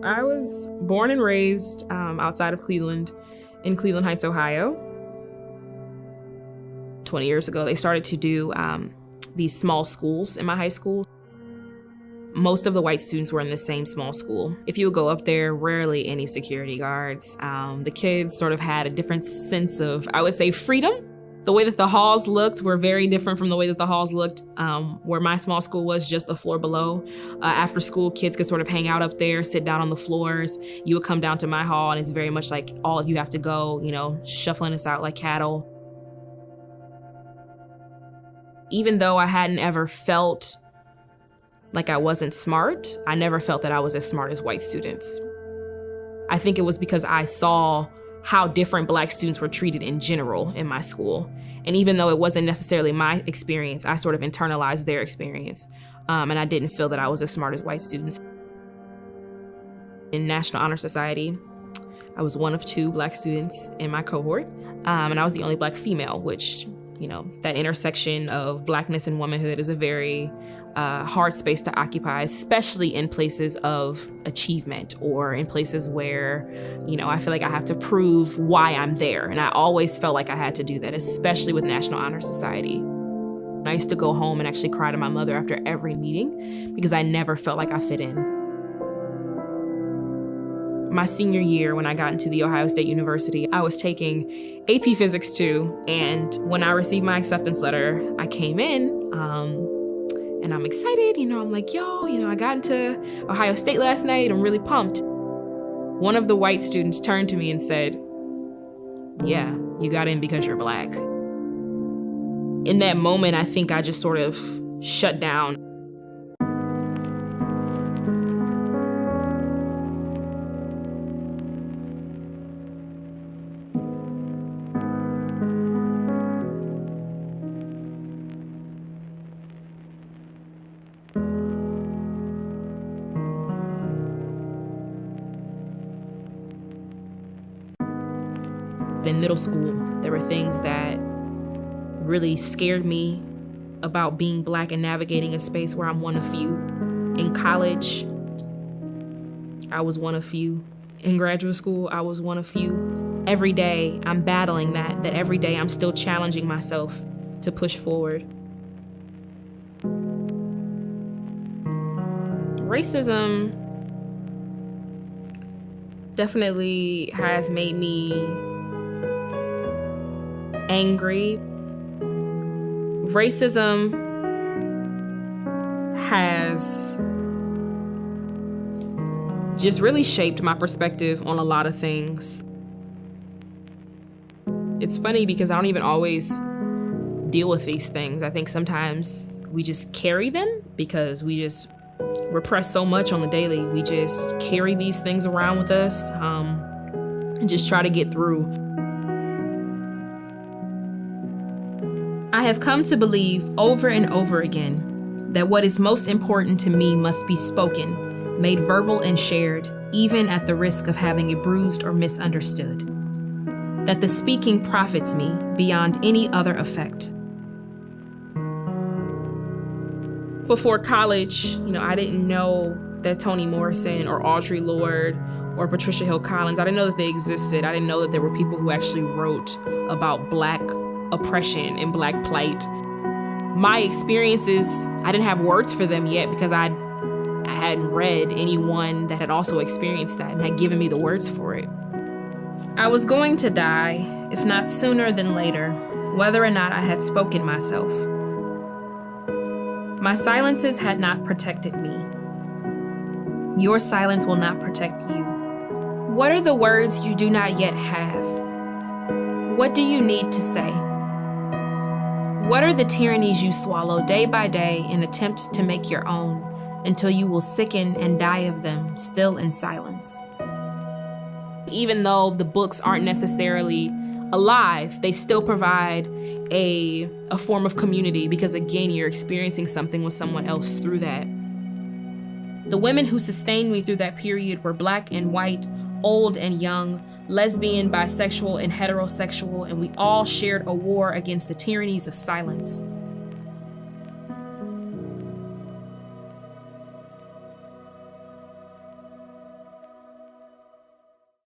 I was born and raised outside of Cleveland, in Cleveland Heights, Ohio. 20 years ago, they started to do these small schools in my high school. Most of the white students were in the same small school. If you would go up there, rarely any security guards. The kids sort of had a different sense of, I would say, freedom. The way that the halls looked were very different from the way that the halls looked where my small school was, just the floor below. After school, kids could sort of hang out up there, sit down on the floors. You would come down to my hall, and it's very much like all of you have to go, shuffling us out like cattle. Even though I hadn't ever felt like I wasn't smart, I never felt that I was as smart as white students. I think it was because I saw how different Black students were treated in general in my school. And even though it wasn't necessarily my experience, I sort of internalized their experience. And I didn't feel that I was as smart as white students. In National Honor Society, I was one of 2 Black students in my cohort. And I was the only Black female, which, that intersection of Blackness and womanhood is a very hard space to occupy, especially in places of achievement or in places where, I feel like I have to prove why I'm there. And I always felt like I had to do that, especially with National Honor Society. I used to go home and actually cry to my mother after every meeting because I never felt like I fit in. My senior year, when I got into the Ohio State University, I was taking AP Physics 2, and when I received my acceptance letter, I came in, and I'm excited, I'm like, I got into Ohio State last night, I'm really pumped. One of the white students turned to me and said, "Yeah, you got in because you're Black." In that moment, I think I just sort of shut down. In middle school, there were things that really scared me about being Black and navigating a space where I'm one of few. In college, I was one of few. In graduate school, I was one of few. Every day, I'm battling that every day I'm still challenging myself to push forward. Racism definitely has made me angry. Racism has just really shaped my perspective on a lot of things. It's funny because I don't even always deal with these things. I think sometimes we just carry them because we just repress so much on the daily. We just carry these things around with us and just try to get through. I have come to believe over and over again that what is most important to me must be spoken, made verbal and shared, even at the risk of having it bruised or misunderstood. That the speaking profits me beyond any other effect. Before college, I didn't know that Toni Morrison or Audre Lorde or Patricia Hill Collins, I didn't know that they existed. I didn't know that there were people who actually wrote about Black oppression and Black plight. My experiences, I didn't have words for them yet because I hadn't read anyone that had also experienced that and had given me the words for it. I was going to die, if not sooner than later, whether or not I had spoken myself. My silences had not protected me. Your silence will not protect you. What are the words you do not yet have? What do you need to say? What are the tyrannies you swallow day by day in attempt to make your own until you will sicken and die of them, still in silence? Even though the books aren't necessarily alive, they still provide a form of community because, again, you're experiencing something with someone else through that. The women who sustained me through that period were Black and white, old and young, lesbian, bisexual, and heterosexual, and we all shared a war against the tyrannies of silence.